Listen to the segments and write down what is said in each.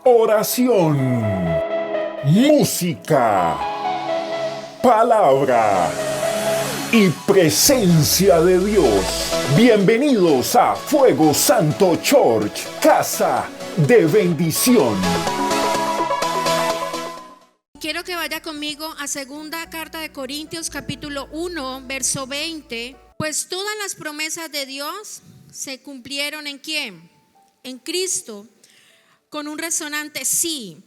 oración, música, palabra y presencia de Dios. Bienvenidos a Fuego Santo Church, casa de bendición. Quiero que vaya conmigo a segunda carta de Corintios capítulo 1, verso 20. Pues todas las promesas de Dios se cumplieron ¿en quién? En Cristo, con un resonante sí.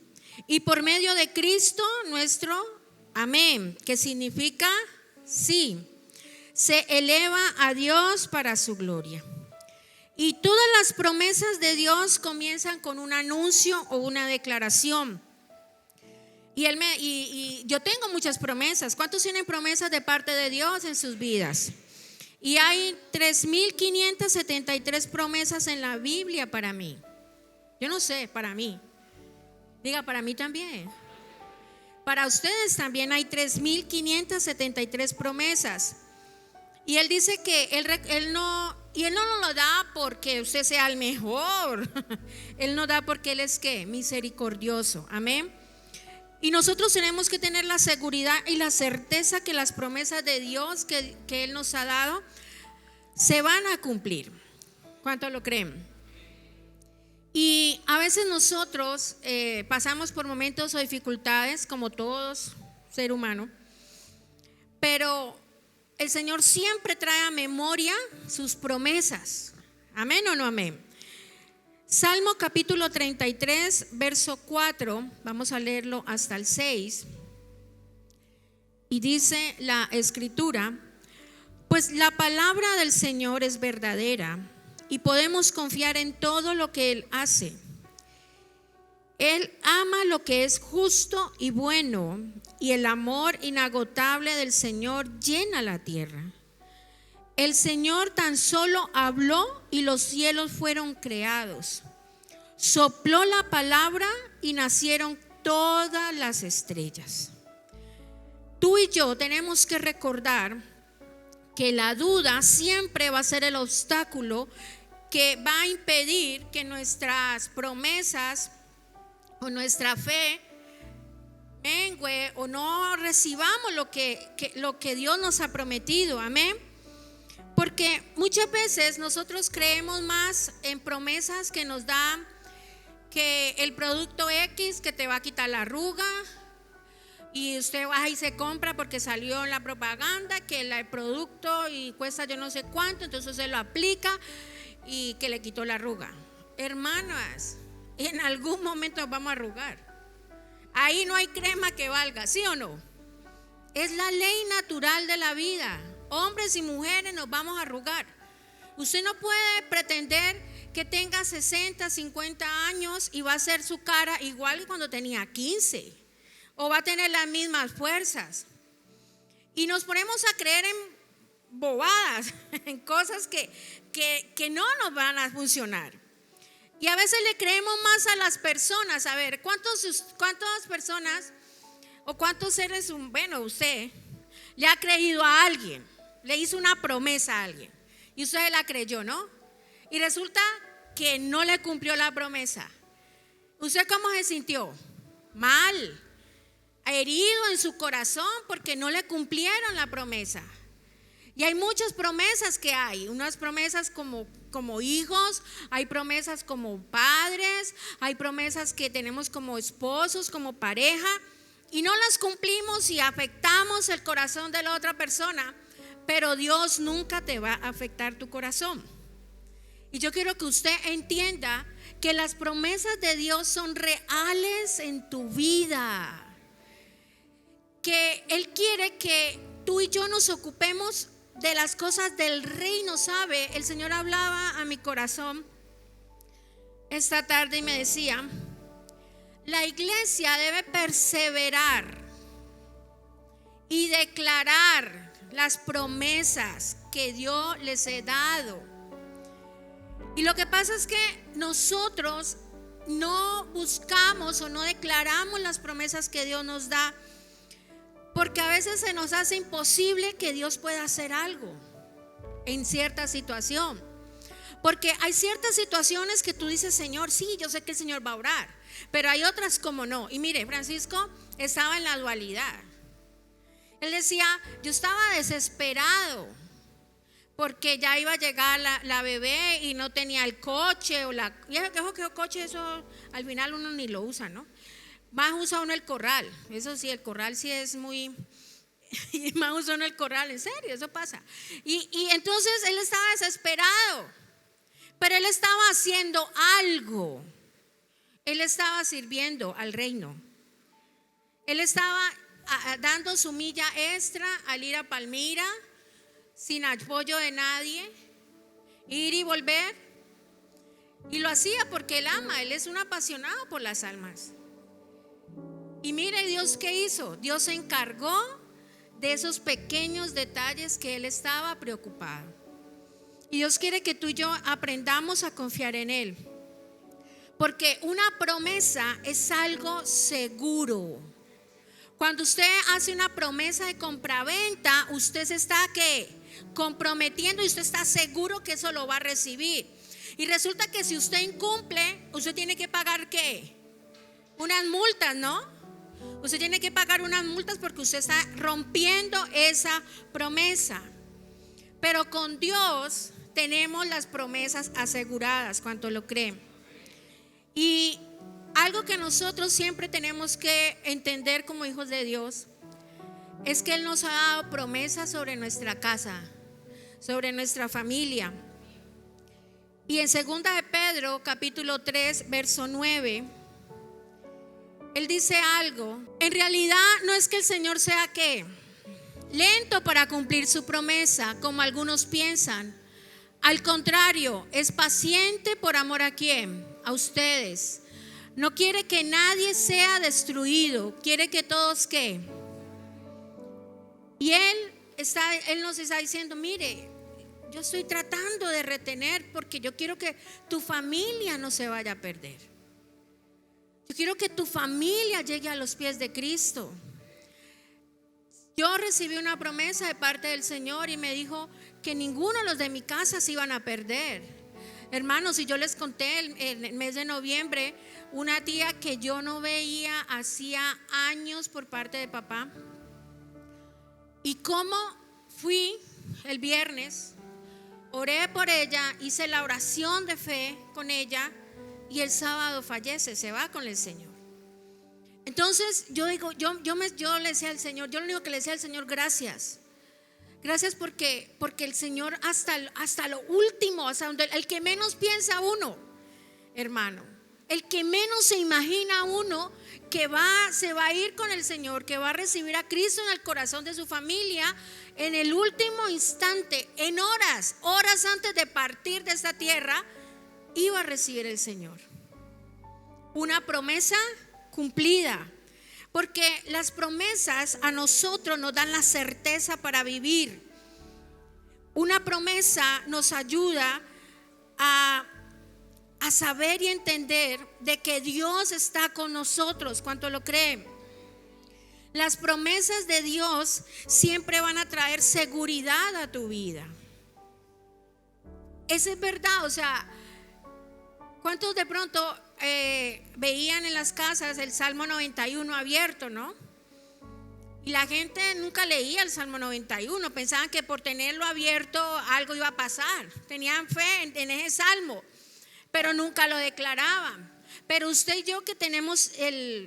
Y por medio de Cristo nuestro amén, que significa sí, se eleva a Dios para su gloria. Y todas las promesas de Dios comienzan con un anuncio o una declaración. Y yo tengo muchas promesas. ¿Cuántos tienen promesas de parte de Dios en sus vidas? Y hay 3,573 promesas en la Biblia para mí. Yo no sé, para mí. Diga, para mí también. Para ustedes también hay 3,573 promesas. Y Él dice que Él no nos lo da porque usted sea el mejor. Él nos da porque Él es ¿qué? Misericordioso. Amén. Y nosotros tenemos que tener la seguridad y la certeza que las promesas de Dios que Él nos ha dado se van a cumplir. ¿Cuánto lo creen? Y a veces nosotros pasamos por momentos o dificultades, como todos, ser humano, pero el Señor siempre trae a memoria sus promesas. ¿Amén o no amén? Salmo capítulo 33, verso 4, vamos a leerlo hasta el 6. Y dice la escritura: pues la palabra del Señor es verdadera y podemos confiar en todo lo que Él hace. Él ama lo que es justo y bueno, y el amor inagotable del Señor llena la tierra. El Señor tan solo habló y los cielos fueron creados. Sopló la palabra y nacieron todas las estrellas. Tú y yo tenemos que recordar que la duda siempre va a ser el obstáculo que va a impedir que nuestras promesas o nuestra fe mengue o no recibamos lo que Dios nos ha prometido. Amén. Porque muchas veces nosotros creemos más en promesas que nos dan, que el producto X que te va a quitar la arruga, y usted va y se compra porque salió en la propaganda que el producto y cuesta yo no sé cuánto, entonces usted lo aplica y que le quitó la arruga. Hermanas, en algún momento nos vamos a arrugar. Ahí no hay crema que valga, ¿sí o no? Es la ley natural de la vida. Hombres y mujeres nos vamos a arrugar. Usted no puede pretender que tenga 60, 50 años y va a ser su cara igual que cuando tenía 15, o va a tener las mismas fuerzas. Y nos ponemos a creer en bobadas, en cosas que no nos van a funcionar. Y a veces le creemos más a las personas. A ver, ¿cuántas personas o cuántos seres, bueno, usted le ha creído a alguien, le hizo una promesa a alguien y usted la creyó, ¿no? Y resulta que no le cumplió la promesa. ¿Usted cómo se sintió? Mal, herido en su corazón porque no le cumplieron la promesa. Y hay muchas promesas que hay, unas promesas como hijos, hay promesas como padres, hay promesas que tenemos como esposos, como pareja, y no las cumplimos y afectamos el corazón de la otra persona, pero Dios nunca te va a afectar tu corazón. Y yo quiero que usted entienda que las promesas de Dios son reales en tu vida, que Él quiere que tú y yo nos ocupemos de las cosas del reino. ¿Sabe? El Señor hablaba a mi corazón esta tarde y me decía: la iglesia debe perseverar y declarar las promesas que Dios les ha dado. Y lo que pasa es que nosotros no buscamos o no declaramos las promesas que Dios nos da, porque a veces se nos hace imposible que Dios pueda hacer algo en cierta situación. Porque hay ciertas situaciones que tú dices, Señor, sí, yo sé que el Señor va a obrar, pero hay otras como no. Y mire, Francisco estaba en la dualidad. Él decía, yo estaba desesperado porque ya iba a llegar la bebé y no tenía el coche y eso que el coche, eso al final uno ni lo usa, ¿no? Más usa uno el corral, eso sí, el corral sí es muy, y más usa uno el corral, en serio, eso pasa. Y entonces él estaba desesperado, pero él estaba haciendo algo, él estaba sirviendo al reino, él estaba dando su milla extra al ir a Palmira, sin apoyo de nadie, ir y volver, y lo hacía porque él ama, él es un apasionado por las almas. Y mire Dios qué hizo, Dios se encargó de esos pequeños detalles que él estaba preocupado. Y Dios quiere que tú y yo aprendamos a confiar en él, porque una promesa es algo seguro. Cuando usted hace una promesa de compraventa, usted se está comprometiendo y usted está seguro que eso lo va a recibir. Y resulta que si usted incumple, usted tiene que pagar ¿qué? Unas multas, ¿no? Usted tiene que pagar unas multas porque usted está rompiendo esa promesa. Pero con Dios tenemos las promesas aseguradas, ¿cuánto lo creen? Y algo que nosotros siempre tenemos que entender como hijos de Dios es que Él nos ha dado promesas sobre nuestra casa, sobre nuestra familia. Y en 2 de Pedro capítulo 3 verso 9, Él dice algo. En realidad no es que el Señor sea ¿qué? Lento para cumplir su promesa, como algunos piensan. Al contrario, es paciente por amor ¿a quién? A ustedes. No quiere que nadie sea destruido, quiere que todos ¿qué? Y Él nos está diciendo, mire, yo estoy tratando de retener porque yo quiero que tu familia no se vaya a perder. Yo quiero que tu familia llegue a los pies de Cristo. Yo recibí una promesa de parte del Señor y me dijo que ninguno de los de mi casa se iban a perder. Hermanos, y yo les conté el mes de noviembre, una tía que yo no veía hacía años por parte de papá. Y cómo fui el viernes, oré por ella, hice la oración de fe con ella y el sábado fallece, se va con el Señor. Entonces yo digo, yo le decía al Señor, yo lo único que le decía al Señor, gracias porque el Señor hasta lo último, hasta donde el que menos piensa uno, hermano, el que menos se imagina uno que se va a ir con el Señor, que va a recibir a Cristo en el corazón de su familia, en el último instante, en horas antes de partir de esta tierra, iba a recibir el Señor. Una promesa cumplida, porque las promesas a nosotros nos dan la certeza para vivir. Una promesa nos ayuda a saber y entender de que Dios está con nosotros. ¿Cuánto lo creen? Las promesas de Dios siempre van a traer seguridad a tu vida. Eso es verdad. O sea, ¿cuántos de pronto veían en las casas el Salmo 91 abierto, no? Y la gente nunca leía el Salmo 91, pensaban que por tenerlo abierto algo iba a pasar, tenían fe en ese salmo, pero nunca lo declaraban. Pero usted y yo que tenemos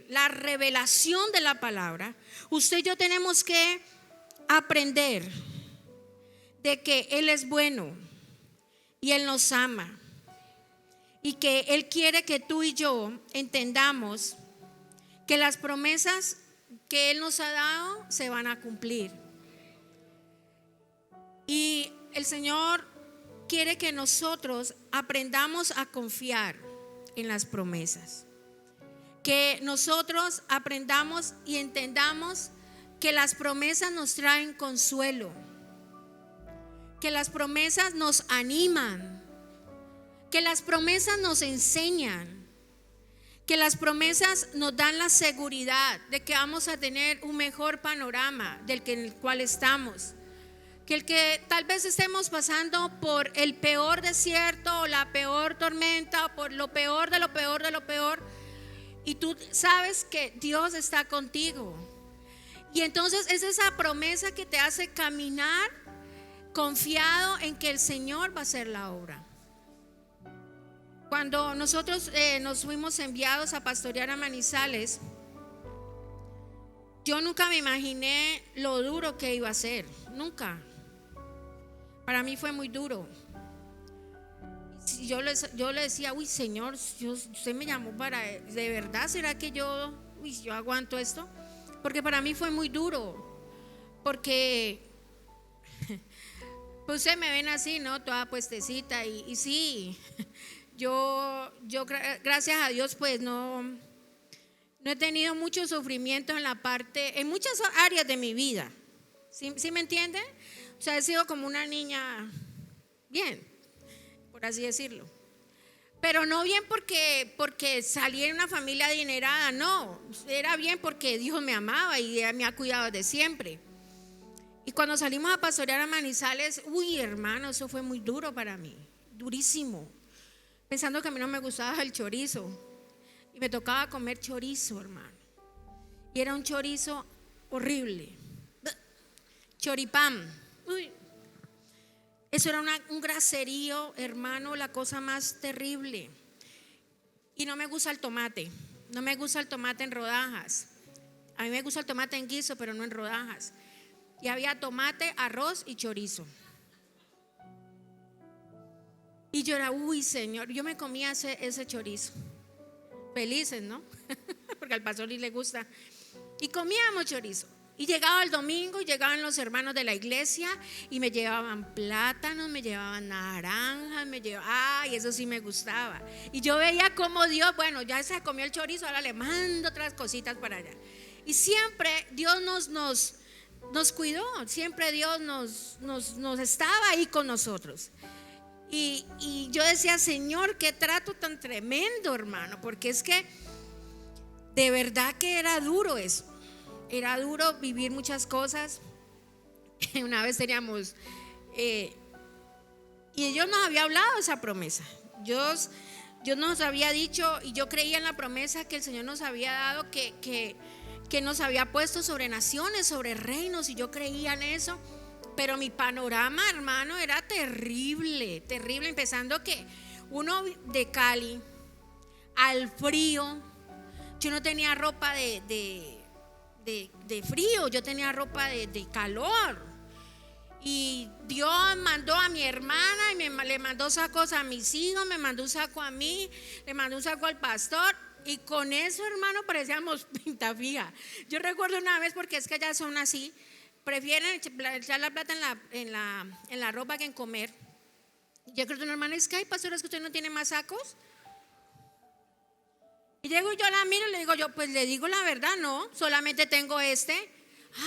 la revelación de la palabra, usted y yo tenemos que aprender de que Él es bueno y Él nos ama. Y que Él quiere que tú y yo entendamos que las promesas que Él nos ha dado se van a cumplir. Y el Señor quiere que nosotros aprendamos a confiar en las promesas. Que nosotros aprendamos y entendamos que las promesas nos traen consuelo. Que las promesas nos animan. Que las promesas nos enseñan, que las promesas nos dan la seguridad de que vamos a tener un mejor panorama del que en el cual estamos, Que el que tal vez estemos pasando por el peor desierto o la peor tormenta o por lo peor de lo peor de lo peor, y tú sabes que Dios está contigo. Y entonces es esa promesa que te hace caminar confiado en que el Señor va a hacer la obra. Cuando nosotros nos fuimos enviados a pastorear a Manizales, yo nunca me imaginé lo duro que iba a ser, nunca. Para mí fue muy duro. Yo le decía, uy, Señor, usted me llamó para, ¿de verdad será que yo aguanto esto? Porque para mí fue muy duro. Porque pues ustedes me ven así, ¿no? Toda puestecita y sí, yo gracias a Dios pues no he tenido mucho sufrimiento en muchas áreas de mi vida. ¿Sí me entienden? O sea, he sido como una niña bien, por así decirlo. Pero no bien porque salí en una familia adinerada, no. Era bien porque Dios me amaba y me ha cuidado desde siempre. Y cuando salimos a pastorear a Manizales, uy, hermano, eso fue muy duro para mí, durísimo. Pensando que a mí no me gustaba el chorizo. Y me tocaba comer chorizo, hermano. Y era un chorizo horrible. Choripán. Uy, eso era un graserío, hermano, la cosa más terrible. Y no me gusta el tomate. No me gusta el tomate en rodajas. A mí me gusta el tomate en guiso, pero no en rodajas. Y había tomate, arroz y chorizo. Y yo era, uy, Señor, yo me comía ese chorizo. Felices, ¿no? Porque al pastor le gusta. Y comíamos chorizo. Y llegaba el domingo y llegaban los hermanos de la iglesia y me llevaban plátanos, me llevaban naranjas, ay, eso sí me gustaba. Y yo veía como Dios, bueno, ya se comió el chorizo, ahora le mando otras cositas para allá. Y siempre Dios nos cuidó, siempre Dios nos estaba ahí con nosotros. Y yo decía, Señor, qué trato tan tremendo, hermano, porque es que de verdad que era duro eso. Era duro vivir muchas cosas. Una vez teníamos y Dios nos había hablado esa promesa. Dios nos había dicho, y yo creía en la promesa que el Señor nos había dado, que nos había puesto sobre naciones, sobre reinos, y yo creía en eso. Pero mi panorama, hermano, era terrible, terrible. Empezando que uno de Cali al frío, yo no tenía ropa de frío, yo tenía ropa de calor. Y Dios mandó a mi hermana y le mandó sacos a mis hijos, me mandó un saco a mí, le mandó un saco al pastor. Y con eso, hermano, parecíamos pintafija. Yo recuerdo una vez, porque es que ya son así, prefieren echar la plata en la ropa que en comer. Yo creo que una hermana es que hay pastores que usted no tiene más sacos. Y llego y yo la miro y le digo yo, pues le digo la verdad, no, solamente tengo este.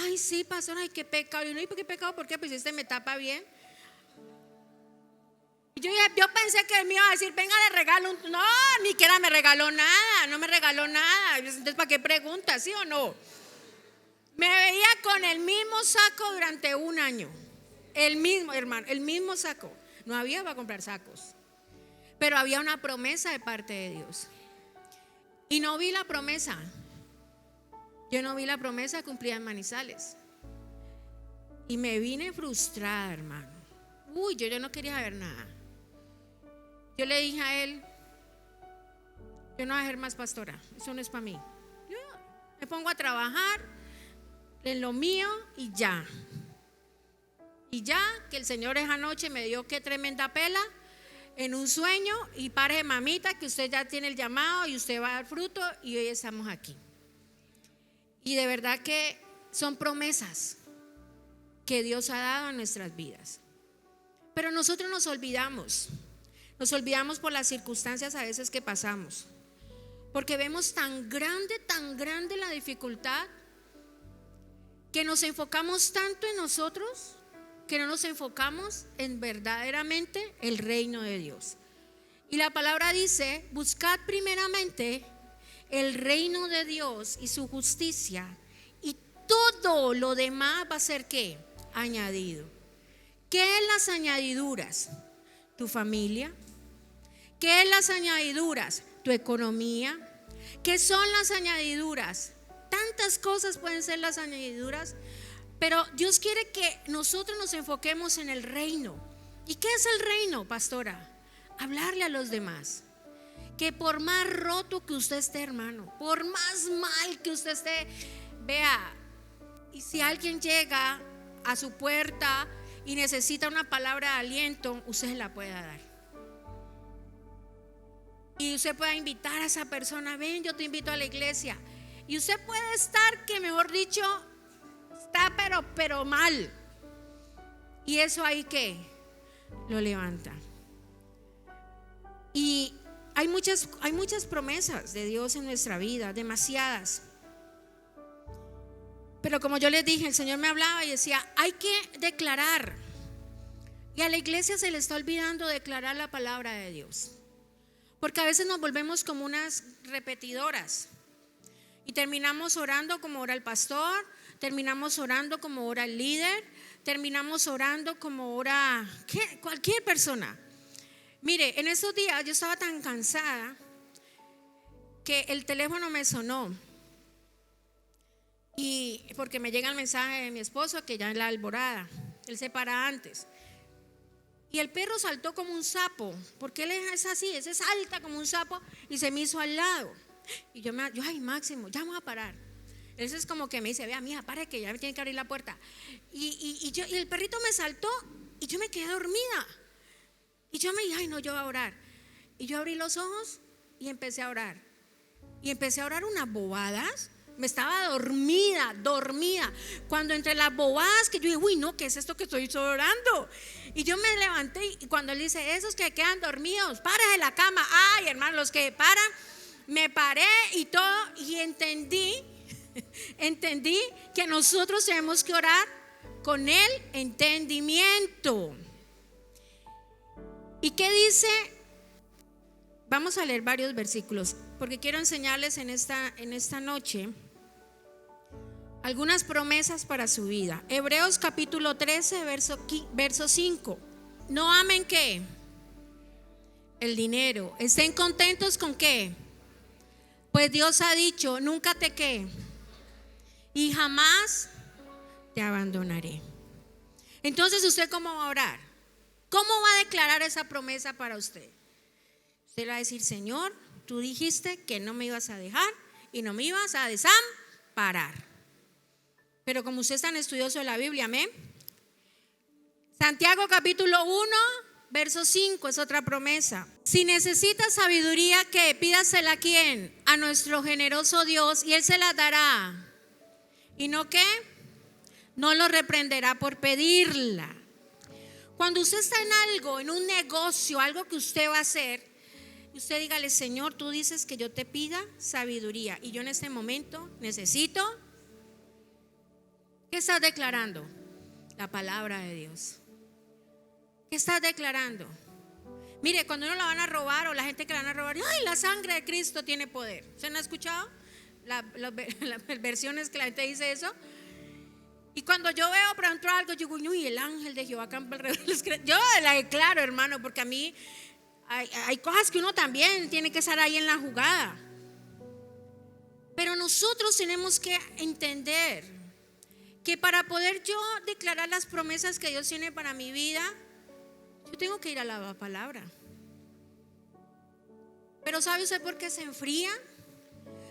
Ay, sí, pastor, ay, qué pecado. Y no, ¿y por qué pecado? ¿Por qué? Pues este me tapa bien. Y yo pensé que él me iba a decir, venga, le regalo un... No, ni siquiera me regaló nada, no me regaló nada. Entonces, ¿para qué pregunta? ¿Sí o no? Me veía con el mismo saco durante un año. El mismo, hermano, el mismo saco. No había para comprar sacos. Pero había una promesa de parte de Dios. Y no vi la promesa. Yo no vi la promesa cumplida en Manizales. Y me vine frustrada, hermano. Uy, yo no quería saber nada. Yo le dije a él, yo no voy a ser más pastora, eso no es para mí. Yo me pongo a trabajar en lo mío y ya. Y ya, que el Señor esa noche me dio qué tremenda pela en un sueño, y pare, mamita, que usted ya tiene el llamado y usted va a dar fruto, y hoy estamos aquí. Y de verdad que son promesas que Dios ha dado en nuestras vidas. Pero nosotros nos olvidamos por las circunstancias a veces que pasamos, porque vemos tan grande la dificultad, que nos enfocamos tanto en nosotros, que no nos enfocamos en verdaderamente el reino de Dios. Y la palabra dice, buscad primeramente el reino de Dios y su justicia, y todo lo demás va a ser ¿qué? Añadido. ¿Qué es las añadiduras? Tu familia. ¿Qué es las añadiduras? Tu economía. ¿Qué son las añadiduras? Tantas cosas pueden ser las añadiduras, pero Dios quiere que nosotros nos enfoquemos en el reino. ¿Y qué es el reino, pastora? Hablarle a los demás. Que por más roto que usted esté, hermano, por más mal que usted esté, vea, y si alguien llega a su puerta y necesita una palabra de aliento, usted se la puede dar. Y usted puede invitar a esa persona, ven, yo te invito a la iglesia. Y usted puede estar, que mejor dicho, está pero mal. Y eso ahí que lo levanta. Y hay muchas promesas de Dios en nuestra vida, demasiadas. Pero como yo les dije, el Señor me hablaba y decía, hay que declarar. Y a la iglesia se le está olvidando declarar la palabra de Dios. Porque a veces nos volvemos como unas repetidoras. Y terminamos orando como ora el pastor, terminamos orando como ora el líder, terminamos orando como ora cualquier persona. Mire, en esos días yo estaba tan cansada que el teléfono me sonó. Y porque me llega el mensaje de mi esposo que ya en la alborada, él se para antes. Y el perro saltó como un sapo, porque él es así, ese salta como un sapo y se me hizo al lado. Y yo ay Máximo, ya me voy a parar. Eso es como que me dice, vea mija, pare que ya me tiene que abrir la puerta. Y el perrito me saltó y yo me quedé dormida. Y yo me dije, ay no, yo voy a orar. Y yo abrí los ojos y empecé a orar. Y empecé a orar unas bobadas. Me estaba dormida. Cuando entre las bobadas que yo dije, uy no, ¿qué es esto que estoy orando? Y yo me levanté y cuando él dice, esos que quedan dormidos, párese de la cama. Ay hermano, los que paran, me paré y todo. Y entendí que nosotros tenemos que orar con el entendimiento. ¿Y qué dice? Vamos a leer varios versículos porque quiero enseñarles en esta noche algunas promesas para su vida. Hebreos capítulo 13 verso 5. No amen ¿qué? El dinero. Estén contentos con ¿qué? Pues Dios ha dicho, nunca te ¿qué? Y jamás te abandonaré. Entonces, ¿usted cómo va a orar? ¿Cómo va a declarar esa promesa para usted? Usted va a decir, Señor, tú dijiste que no me ibas a dejar y no me ibas a desamparar. Pero como usted es tan estudioso de la Biblia, amén. Santiago capítulo 1 verso 5 es otra promesa. Si necesitas sabiduría, ¿qué? Pídasela ¿a quién? A nuestro generoso Dios y Él se la dará. ¿Y no qué? No lo reprenderá por pedirla. Cuando usted está en algo, en un negocio, algo que usted va a hacer, usted dígale, Señor, tú dices que yo te pida sabiduría y yo en este momento necesito. ¿Qué estás declarando? La palabra de Dios. ¿Qué estás declarando? Mire, cuando uno la van a robar o la gente que la van a robar, ay, la sangre de Cristo tiene poder. ¿Se han escuchado? Las versiones que la gente dice eso. Y cuando yo veo, por ejemplo, algo, yo digo, uy, el ángel de Jehová campa alrededor. Yo la declaro, hermano, porque a mí hay cosas que uno también tiene que estar ahí en la jugada. Pero nosotros tenemos que entender que para poder yo declarar las promesas que Dios tiene para mi vida, yo tengo que ir a la palabra. Pero ¿sabe usted por qué se enfría?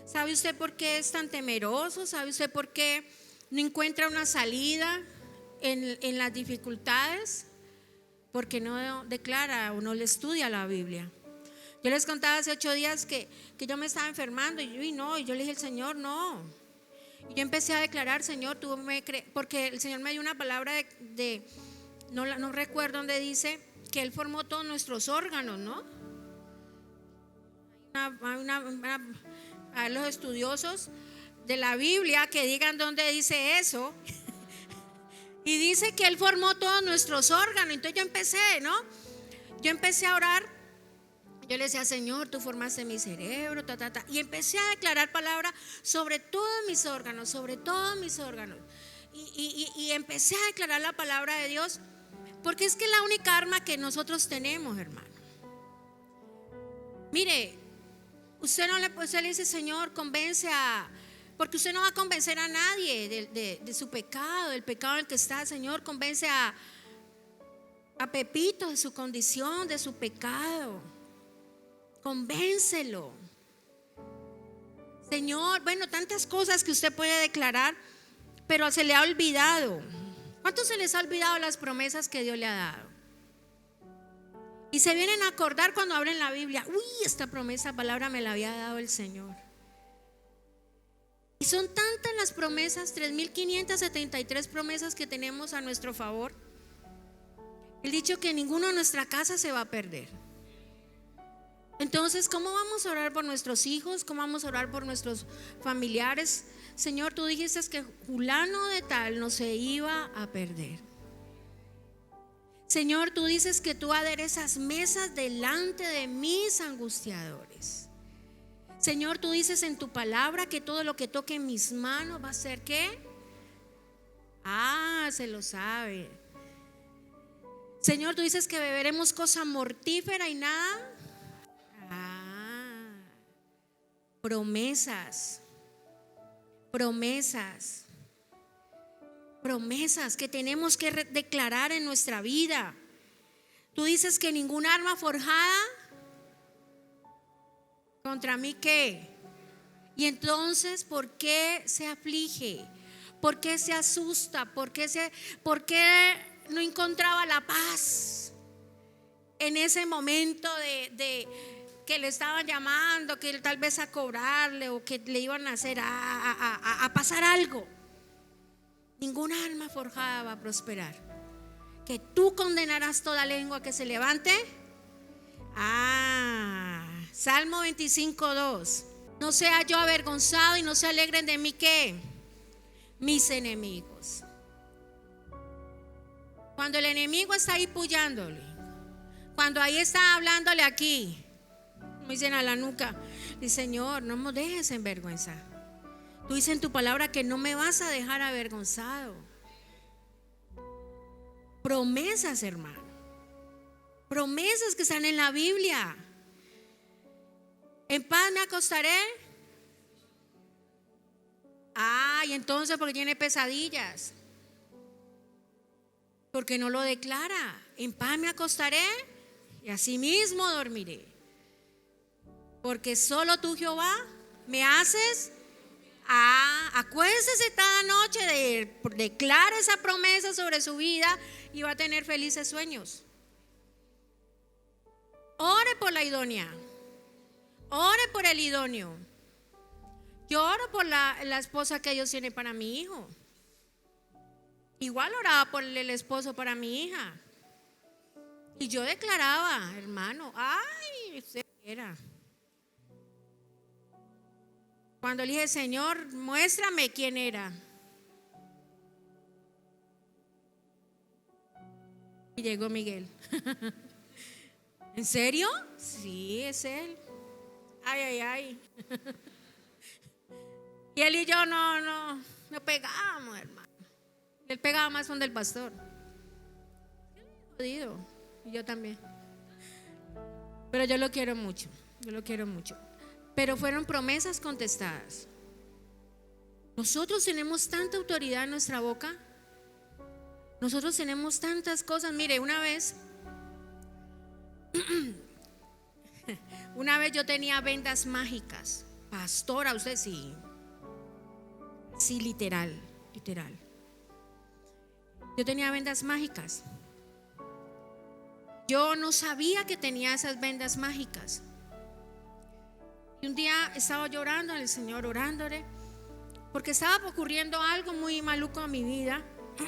¿Sabe usted por qué es tan temeroso? ¿Sabe usted por qué no encuentra una salida en las dificultades? Porque no declara o no le estudia la Biblia. Yo les contaba hace 8 días que yo me estaba enfermando y yo le dije al Señor, no. Y yo empecé a declarar, Señor, tú me crees, porque el Señor me dio una palabra no recuerdo dónde dice que Él formó todos nuestros órganos, ¿no? A los estudiosos de la Biblia que digan dónde dice eso. Y dice que Él formó todos nuestros órganos. Entonces yo empecé a orar. Yo le decía, Señor, tú formaste mi cerebro, y empecé a declarar palabras sobre todos mis órganos, Y empecé a declarar la palabra de Dios. Porque es que es la única arma que nosotros tenemos, hermano. Mire, usted le dice, Señor, porque usted no va a convencer a nadie de su pecado, del pecado en el que está. Señor, convence a Pepito de su condición, de su pecado. Convéncelo. Señor, bueno, tantas cosas que usted puede declarar, pero se le ha olvidado. ¿Cuánto se les ha olvidado las promesas que Dios le ha dado? Y se vienen a acordar cuando abren la Biblia. Uy, esta palabra me la había dado el Señor. Y son tantas las promesas, 3.573 promesas que tenemos a nuestro favor. El dicho que ninguno de nuestra casa se va a perder. Entonces, ¿cómo vamos a orar por nuestros hijos? ¿Cómo vamos a orar por nuestros familiares? Señor, tú dijiste que fulano de tal no se iba a perder. Señor, tú dices que tú aderezas mesas delante de mis angustiadores. Señor, tú dices en tu palabra que todo lo que toque en mis manos va a ser ¿qué? Se lo sabe. Señor, tú dices que beberemos cosa mortífera y nada. Promesas que tenemos que declarar en nuestra vida. Tú dices que ningún arma forjada contra mí ¿qué? Y entonces, ¿por qué se aflige? ¿Por qué se asusta? ¿Por qué no encontraba la paz en ese momento de que le estaban llamando, que tal vez a cobrarle o que le iban a hacer a pasar algo? Ninguna arma forjada va a prosperar. Que tú condenarás toda lengua que se levante. Salmo 25:2. No sea yo avergonzado y no se alegren de mí ¿qué? Mis enemigos. Cuando el enemigo está ahí pullándole, cuando ahí está hablándole aquí, me dicen a la nuca, dice, Señor, no me dejes en vergüenza. Tú dices en tu palabra que no me vas a dejar avergonzado. Promesas, hermano. Promesas que están en la Biblia. En paz me acostaré. Y entonces porque tiene pesadillas. Porque no lo declara. En paz me acostaré y asimismo dormiré. Porque solo tú, Jehová, me haces. Acuérdese cada noche, declara esa promesa sobre su vida y va a tener felices sueños. Ore por la idónea. Ore por el idóneo. Yo oro por la esposa que Dios tiene para mi hijo. Igual oraba por el esposo para mi hija. Y yo declaraba, hermano, usted era. Cuando le dije, Señor, muéstrame quién era. Y llegó Miguel. ¿En serio? Sí, es él. Ay. Y él y yo no pegábamos, hermano. Él pegaba más donde el pastor. Jodido. Y yo también. Pero yo lo quiero mucho. Pero fueron promesas contestadas. Nosotros tenemos tanta autoridad en nuestra boca. Nosotros tenemos tantas cosas. Mire, una vez yo tenía vendas mágicas. Pastora, usted sí. Sí, literal. Yo tenía vendas mágicas. Yo no sabía que tenía esas vendas mágicas. Y un día estaba llorando al Señor, orándole, porque estaba ocurriendo algo muy maluco en mi vida.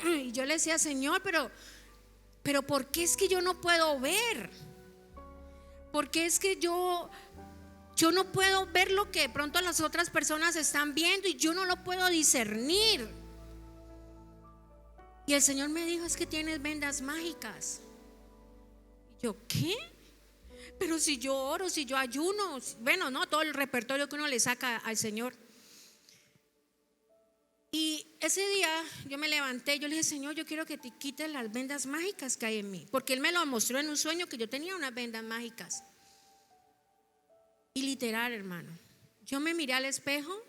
Y yo le decía, Señor, pero ¿por qué es que yo no puedo ver? ¿Por qué es que yo no puedo ver lo que de pronto las otras personas están viendo y yo no lo puedo discernir? Y el Señor me dijo, es que tienes vendas mágicas. Y yo, ¿qué? Pero si yo oro, si yo ayuno, bueno, no, todo el repertorio que uno le saca al Señor. Y ese día yo me levanté, yo le dije, Señor, yo quiero que te quites las vendas mágicas que hay en mí, porque Él me lo mostró en un sueño que yo tenía unas vendas mágicas. Y literal, hermano, yo me miré al espejo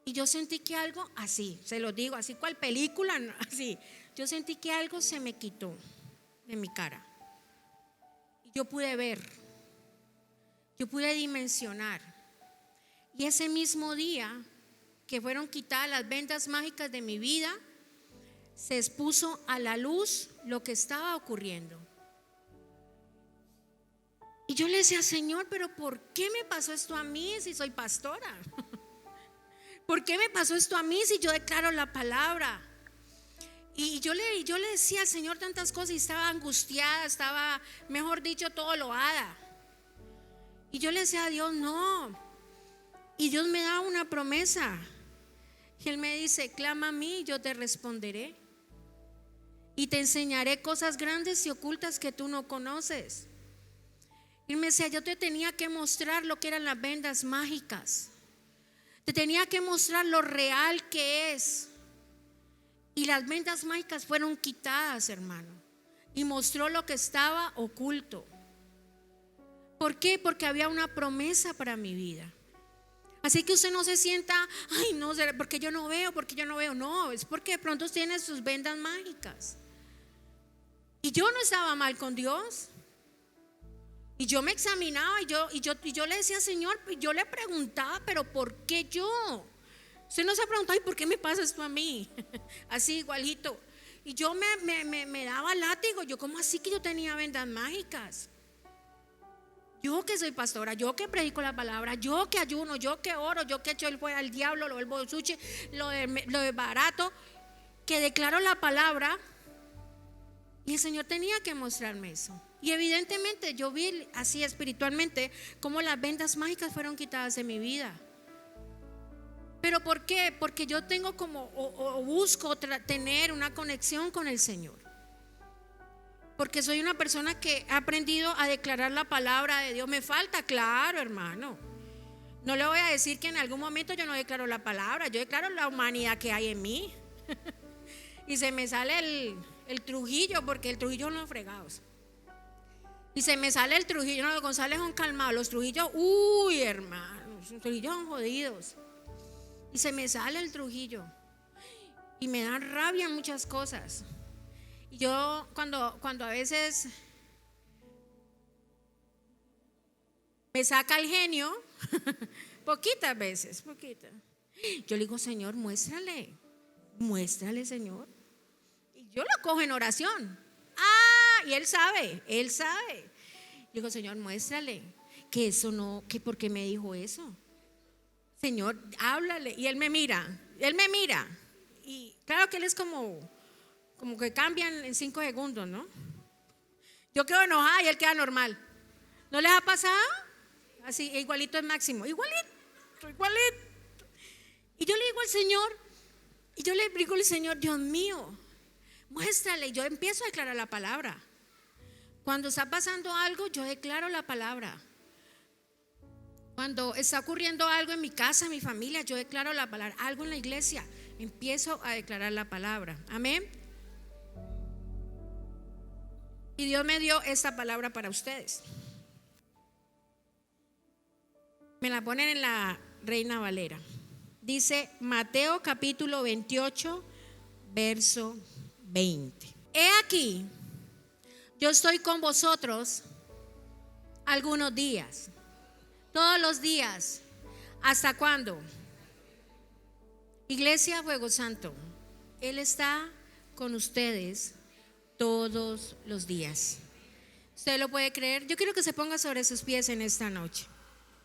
y yo sentí que algo así, se lo digo, así cual película, así, yo sentí que algo se me quitó de mi cara. Y yo pude ver, yo pude dimensionar. Y ese mismo día que fueron quitadas las vendas mágicas de mi vida, se expuso a la luz lo que estaba ocurriendo. Y yo le decía, Señor, pero ¿por qué me pasó esto a mí si soy pastora? ¿Por qué me pasó esto a mí si yo declaro la palabra? Y yo le decía al Señor tantas cosas y estaba angustiada, estaba, mejor dicho, todo loada. Y yo le decía a Dios, no. Y Dios me da una promesa. Y Él me dice, clama a mí y yo te responderé. Y te enseñaré cosas grandes y ocultas que tú no conoces. Y Él me decía, yo te tenía que mostrar lo que eran las vendas mágicas. Te tenía que mostrar lo real que es. Y las vendas mágicas fueron quitadas, hermano. Y mostró lo que estaba oculto. ¿Por qué? Porque había una promesa para mi vida. Así que usted no se sienta, ay no, porque yo no veo, no, es porque de pronto tiene sus vendas mágicas. Y yo no estaba mal con Dios. Y yo me examinaba y yo le decía, Señor, yo le preguntaba, pero ¿por qué yo? Usted no se ha preguntado, ¿y por qué me pasa esto a mí? Así igualito. Y yo me daba látigo, yo como así que yo tenía vendas mágicas. Yo que soy pastora, yo que predico la palabra, yo que ayuno, yo que oro, yo que echo el fuego al diablo, lo vuelvo sushi, lo de barato, que declaro la palabra. Y el Señor tenía que mostrarme eso. Y evidentemente yo vi así espiritualmente cómo las vendas mágicas fueron quitadas de mi vida. ¿Pero por qué? Porque yo tengo como o busco tener una conexión con el Señor. Porque soy una persona que ha aprendido a declarar la palabra de Dios. Me falta, claro, hermano. No le voy a decir que en algún momento yo no declaro la palabra. Yo declaro la humanidad que hay en mí. Y se me sale el Trujillo, porque el Trujillo no es fregados. Y se me sale el Trujillo. No, los González son calmados. Los Trujillos, uy, hermano, los Trujillos son jodidos. Y se me sale el Trujillo. Y me dan rabia muchas cosas. Y yo cuando a veces me saca el genio, poquitas veces, yo le digo, Señor, muéstrale, Señor. Y yo lo cojo en oración. Y Él sabe. Yo digo, Señor, muéstrale que eso no, que por qué me dijo eso. Señor, háblale. Y Él me mira. Y claro que Él es como que cambian en 5 segundos, ¿no? Yo quedo enojada y Él queda normal. ¿No les ha pasado? Así, igualito es Máximo. Igualito. Y yo le digo al Señor, Dios mío, muéstrale. Yo empiezo a declarar la palabra. Cuando está pasando algo, yo declaro la palabra. Cuando está ocurriendo algo en mi casa, en mi familia, yo declaro la palabra. Algo en la iglesia, empiezo a declarar la palabra. Amén. Y Dios me dio esta palabra para ustedes. Me la ponen en la Reina Valera. Dice Mateo capítulo 28, verso 20. He aquí, yo estoy con vosotros algunos días, todos los días. ¿Hasta cuándo? Iglesia Fuego Santo, Él está con ustedes todos los días. ¿Usted lo puede creer? Yo quiero que se ponga sobre sus pies en esta noche.